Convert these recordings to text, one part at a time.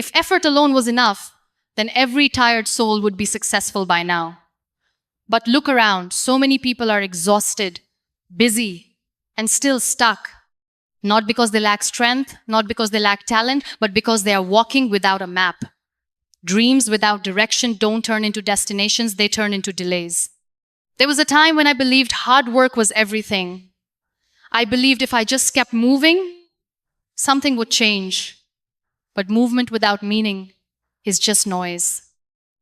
If effort alone was enough, then every tired soul would be successful by now. But look around, so many people are exhausted, busy, and still stuck. Not because they lack strength, not because they lack talent, but because they are walking without a map. Dreams without direction don't turn into destinations, they turn into delays. There was a time when I believed hard work was everything. I believed if I just kept moving, something would change. But movement without meaning is just noise.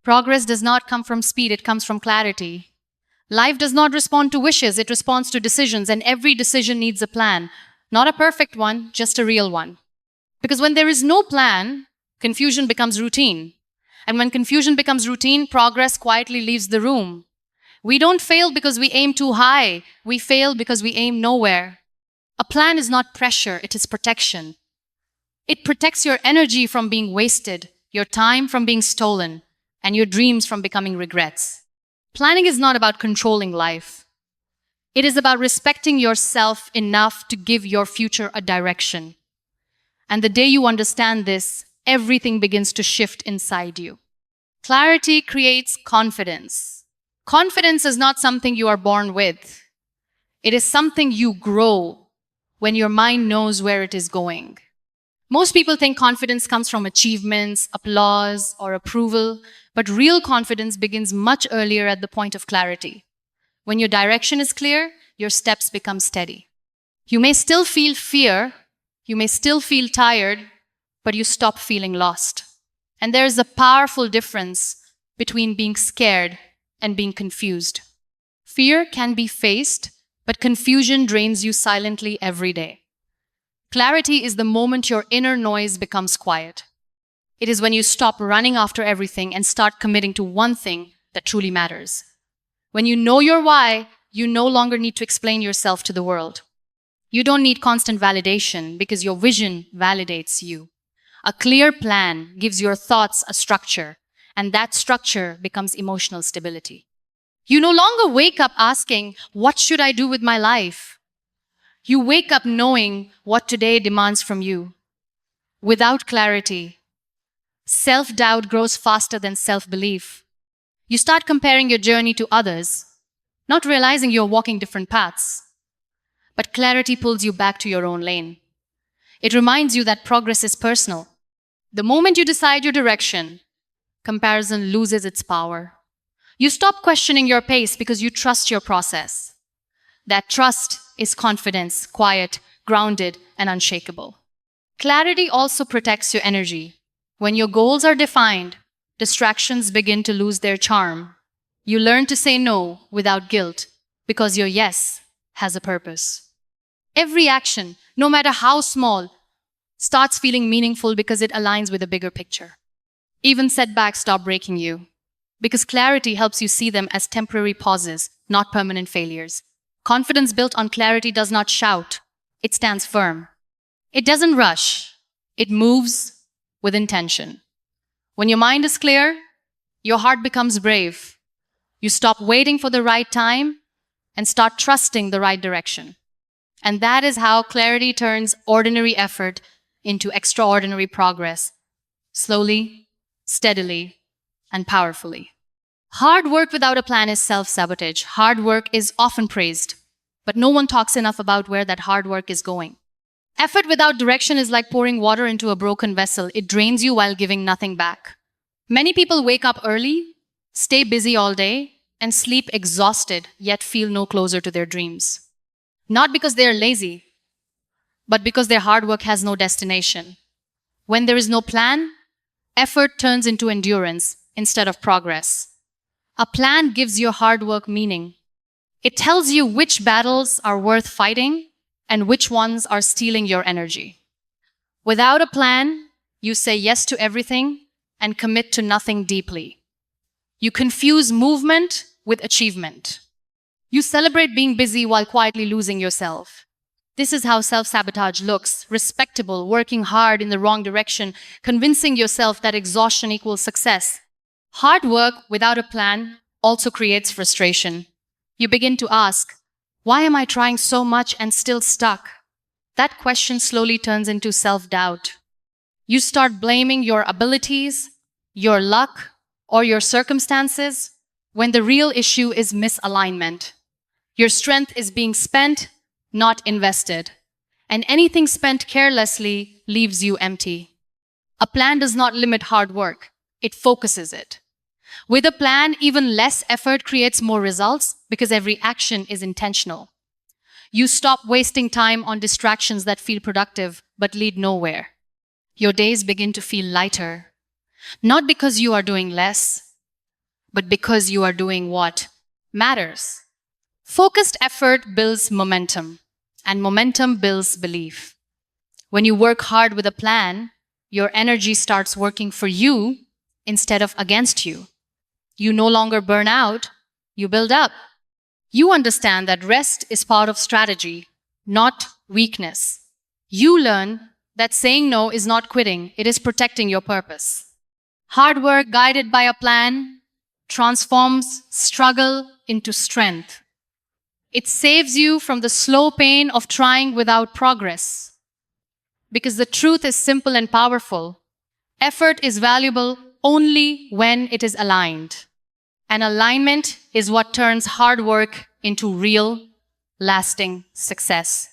Progress does not come from speed, it comes from clarity. Life does not respond to wishes, it responds to decisions, and every decision needs a plan. Not a perfect one, just a real one. Because when there is no plan, confusion becomes routine. And when confusion becomes routine, progress quietly leaves the room. We don't fail because we aim too high. We fail because we aim nowhere. A plan is not pressure, it is protection. It protects your energy from being wasted, your time from being stolen, and your dreams from becoming regrets. Planning is not about controlling life. It is about respecting yourself enough to give your future a direction. And the day you understand this, everything begins to shift inside you. Clarity creates confidence. Confidence is not something you are born with. It is something you grow when your mind knows where it is going. Most people think confidence comes from achievements, applause, or approval, but real confidence begins much earlier at the point of clarity. When your direction is clear, your steps become steady. You may still feel fear, you may still feel tired, but you stop feeling lost. And there is a powerful difference between being scared and being confused. Fear can be faced, but confusion drains you silently every day. Clarity is the moment your inner noise becomes quiet. It is when you stop running after everything and start committing to one thing that truly matters. When you know your why, you no longer need to explain yourself to the world. You don't need constant validation because your vision validates you. A clear plan gives your thoughts a structure, and that structure becomes emotional stability. You no longer wake up asking, "What should I do with my life?" You wake up knowing what today demands from you. Without clarity, self-doubt grows faster than self-belief. You start comparing your journey to others, not realizing you're walking different paths. But clarity pulls you back to your own lane. It reminds you that progress is personal. The moment you decide your direction, comparison loses its power. You stop questioning your pace because you trust your process. That trust is confidence, quiet, grounded, and unshakable. Clarity also protects your energy. When your goals are defined, distractions begin to lose their charm. You learn to say no without guilt because your yes has a purpose. Every action, no matter how small, starts feeling meaningful because it aligns with a bigger picture. Even setbacks stop breaking you because clarity helps you see them as temporary pauses, not permanent failures. Confidence built on clarity does not shout, it stands firm. It doesn't rush, it moves with intention. When your mind is clear, your heart becomes brave. You stop waiting for the right time and start trusting the right direction. And that is how clarity turns ordinary effort into extraordinary progress, slowly, steadily, and powerfully. Hard work without a plan is self-sabotage. Hard work is often praised, but no one talks enough about where that hard work is going. Effort without direction is like pouring water into a broken vessel. It drains you while giving nothing back. Many people wake up early, stay busy all day, and sleep exhausted, yet feel no closer to their dreams. Not because they are lazy, but because their hard work has no destination. When there is no plan, effort turns into endurance instead of progress. A plan gives your hard work meaning. It tells you which battles are worth fighting and which ones are stealing your energy. Without a plan, you say yes to everything and commit to nothing deeply. You confuse movement with achievement. You celebrate being busy while quietly losing yourself. This is how self-sabotage looks: respectable, working hard in the wrong direction, convincing yourself that exhaustion equals success. Hard work without a plan also creates frustration. You begin to ask, why am I trying so much and still stuck? That question slowly turns into self-doubt. You start blaming your abilities, your luck, or your circumstances when the real issue is misalignment. Your strength is being spent, not invested. And anything spent carelessly leaves you empty. A plan does not limit hard work, it focuses it. With a plan, even less effort creates more results because every action is intentional. You stop wasting time on distractions that feel productive but lead nowhere. Your days begin to feel lighter, not because you are doing less, but because you are doing what matters. Focused effort builds momentum, and momentum builds belief. When you work hard with a plan, your energy starts working for you instead of against you. You no longer burn out, you build up. You understand that rest is part of strategy, not weakness. You learn that saying no is not quitting, it is protecting your purpose. Hard work guided by a plan transforms struggle into strength. It saves you from the slow pain of trying without progress. Because the truth is simple and powerful. Effort is valuable only when it is aligned. And alignment is what turns hard work into real, lasting success.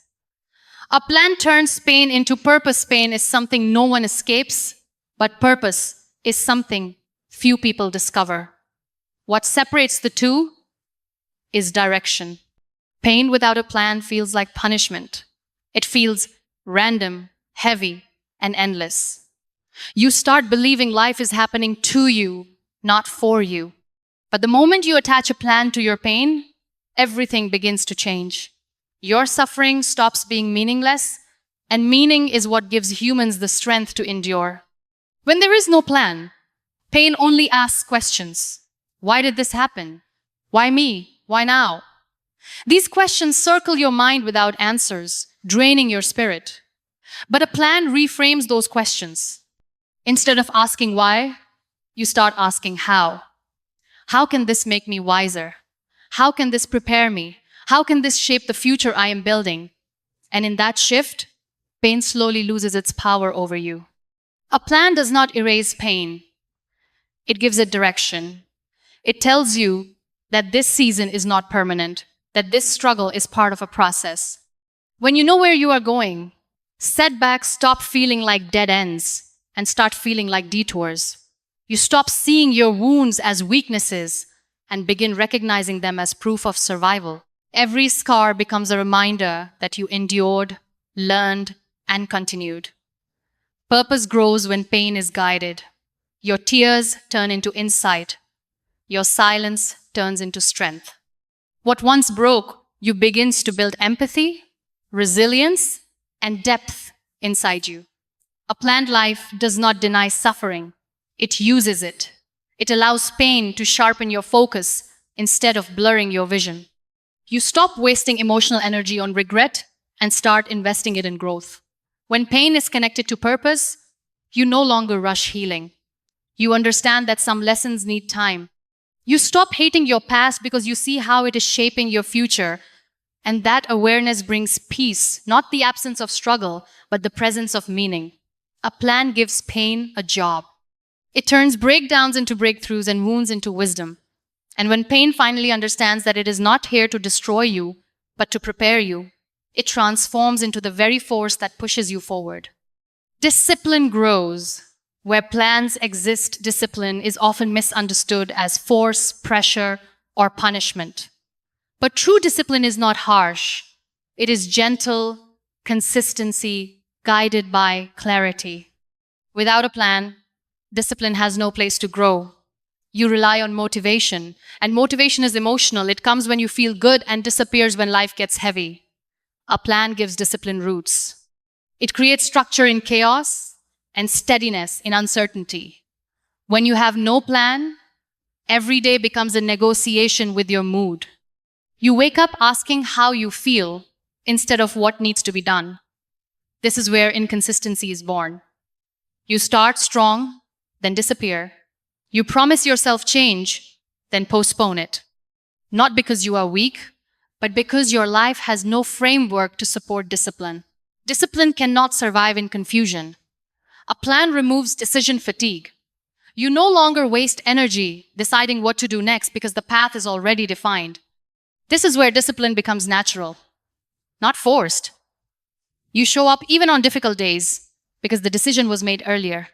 A plan turns pain into purpose. Pain is something no one escapes, but purpose is something few people discover. What separates the two is direction. Pain without a plan feels like punishment. It feels random, heavy, and endless. You start believing life is happening to you, not for you. But the moment you attach a plan to your pain, everything begins to change. Your suffering stops being meaningless, and meaning is what gives humans the strength to endure. When there is no plan, pain only asks questions. Why did this happen? Why me? Why now? These questions circle your mind without answers, draining your spirit. But a plan reframes those questions. Instead of asking why, you start asking how. How can this make me wiser? How can this prepare me? How can this shape the future I am building? And in that shift, pain slowly loses its power over you. A plan does not erase pain. It gives it direction. It tells you that this season is not permanent, that this struggle is part of a process. When you know where you are going, setbacks stop feeling like dead ends and start feeling like detours. You stop seeing your wounds as weaknesses and begin recognizing them as proof of survival. Every scar becomes a reminder that you endured, learned, and continued. Purpose grows when pain is guided. Your tears turn into insight. Your silence turns into strength. What once broke you begins to build empathy, resilience, and depth inside you. A planned life does not deny suffering. It uses it. It allows pain to sharpen your focus instead of blurring your vision. You stop wasting emotional energy on regret and start investing it in growth. When pain is connected to purpose, you no longer rush healing. You understand that some lessons need time. You stop hating your past because you see how it is shaping your future. And that awareness brings peace, not the absence of struggle, but the presence of meaning. A plan gives pain a job. It turns breakdowns into breakthroughs and wounds into wisdom. And when pain finally understands that it is not here to destroy you, but to prepare you, it transforms into the very force that pushes you forward. Discipline grows. Where plans exist, discipline is often misunderstood as force, pressure, or punishment. But true discipline is not harsh. It is gentle, consistency, guided by clarity. Without a plan, discipline has no place to grow. You rely on motivation, and motivation is emotional. It comes when you feel good and disappears when life gets heavy. A plan gives discipline roots. It creates structure in chaos and steadiness in uncertainty. When you have no plan, every day becomes a negotiation with your mood. You wake up asking how you feel instead of what needs to be done. This is where inconsistency is born. You start strong, then disappear. You promise yourself change, then postpone it. Not because you are weak, but because your life has no framework to support discipline. Discipline cannot survive in confusion. A plan removes decision fatigue. You no longer waste energy deciding what to do next because the path is already defined. This is where discipline becomes natural, not forced. You show up even on difficult days because the decision was made earlier,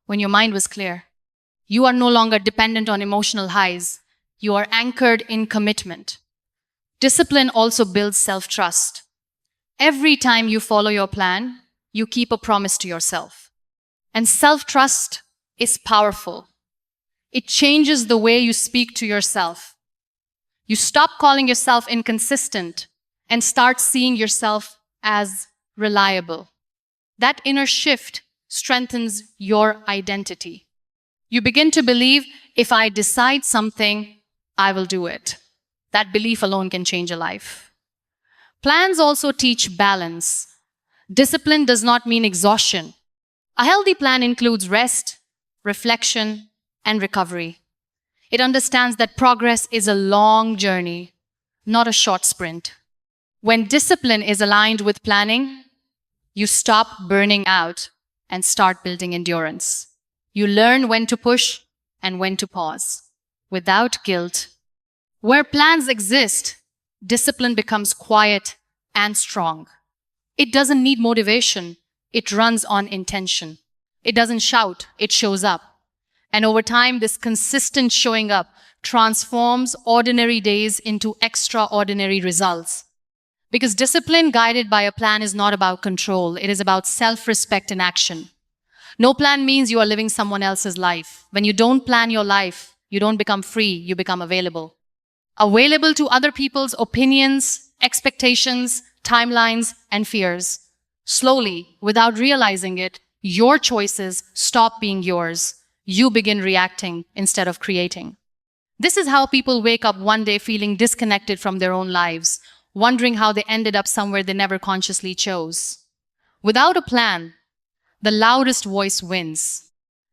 when your mind was clear. You are no longer dependent on emotional highs. You are anchored in commitment. Discipline also builds self-trust. Every time you follow your plan, you keep a promise to yourself. And self-trust is powerful. It changes the way you speak to yourself. You stop calling yourself inconsistent and start seeing yourself as reliable. That inner shift strengthens your identity. You begin to believe, if I decide something, I will do it. That belief alone can change a life. Plans also teach balance. Discipline does not mean exhaustion. A healthy plan includes rest, reflection, and recovery. It understands that progress is a long journey, not a short sprint. When discipline is aligned with planning, you stop burning out and start building endurance. You learn when to push and when to pause, without guilt. Where plans exist, discipline becomes quiet and strong. It doesn't need motivation. It runs on intention. It doesn't shout, it shows up. And over time, this consistent showing up transforms ordinary days into extraordinary results. Because discipline guided by a plan is not about control, it is about self-respect in action. No plan means you are living someone else's life. When you don't plan your life, you don't become free, you become available. Available to other people's opinions, expectations, timelines, and fears. Slowly, without realizing it, your choices stop being yours. You begin reacting instead of creating. This is how people wake up one day feeling disconnected from their own lives, wondering how they ended up somewhere they never consciously chose. Without a plan, the loudest voice wins.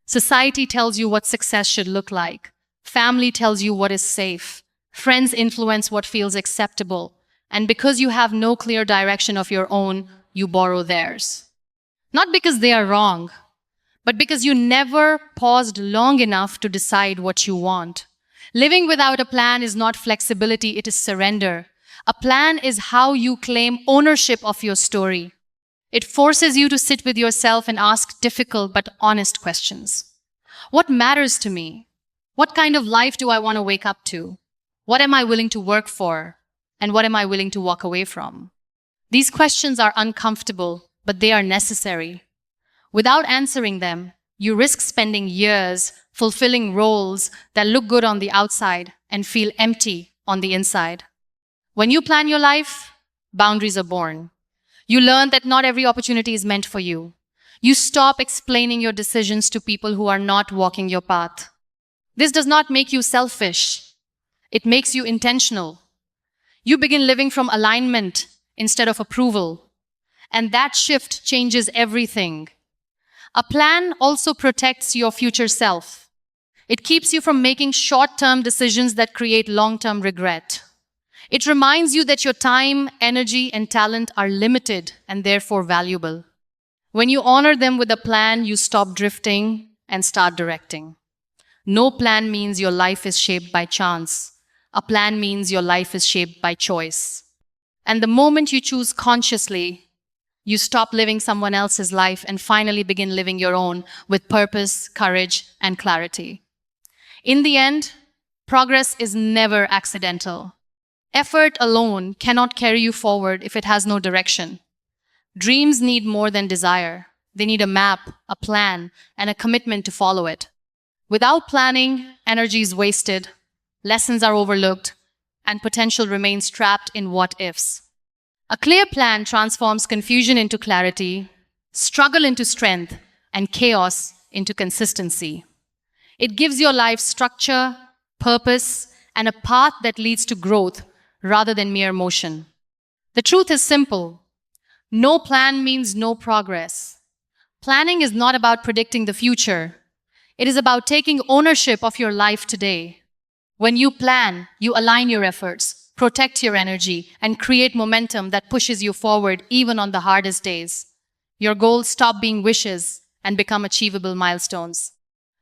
Society tells you what success should look like. Family tells you what is safe. Friends influence what feels acceptable. And because you have no clear direction of your own, you borrow theirs. Not because they are wrong, but because you never paused long enough to decide what you want. Living without a plan is not flexibility, it is surrender. A plan is how you claim ownership of your story. It forces you to sit with yourself and ask difficult but honest questions. What matters to me? What kind of life do I want to wake up to? What am I willing to work for? And what am I willing to walk away from? These questions are uncomfortable, but they are necessary. Without answering them, you risk spending years fulfilling roles that look good on the outside and feel empty on the inside. When you plan your life, boundaries are born. You learn that not every opportunity is meant for you. You stop explaining your decisions to people who are not walking your path. This does not make you selfish. It makes you intentional. You begin living from alignment instead of approval. And that shift changes everything. A plan also protects your future self. It keeps you from making short-term decisions that create long-term regret. It reminds you that your time, energy, and talent are limited and therefore valuable. When you honor them with a plan, you stop drifting and start directing. No plan means your life is shaped by chance. A plan means your life is shaped by choice. And the moment you choose consciously, you stop living someone else's life and finally begin living your own with purpose, courage, and clarity. In the end, progress is never accidental. Effort alone cannot carry you forward if it has no direction. Dreams need more than desire. They need a map, a plan, and a commitment to follow it. Without planning, energy is wasted, lessons are overlooked, and potential remains trapped in what-ifs. A clear plan transforms confusion into clarity, struggle into strength, and chaos into consistency. It gives your life structure, purpose, and a path that leads to growth rather than mere motion. The truth is simple. No plan means no progress. Planning is not about predicting the future. It is about taking ownership of your life today. When you plan, you align your efforts, protect your energy, and create momentum that pushes you forward even on the hardest days. Your goals stop being wishes and become achievable milestones.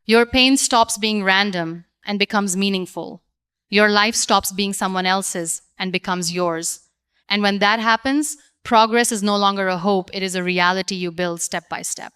Your pain stops being random and becomes meaningful. Your life stops being someone else's and becomes yours. And when that happens, progress is no longer a hope, it is a reality you build step by step.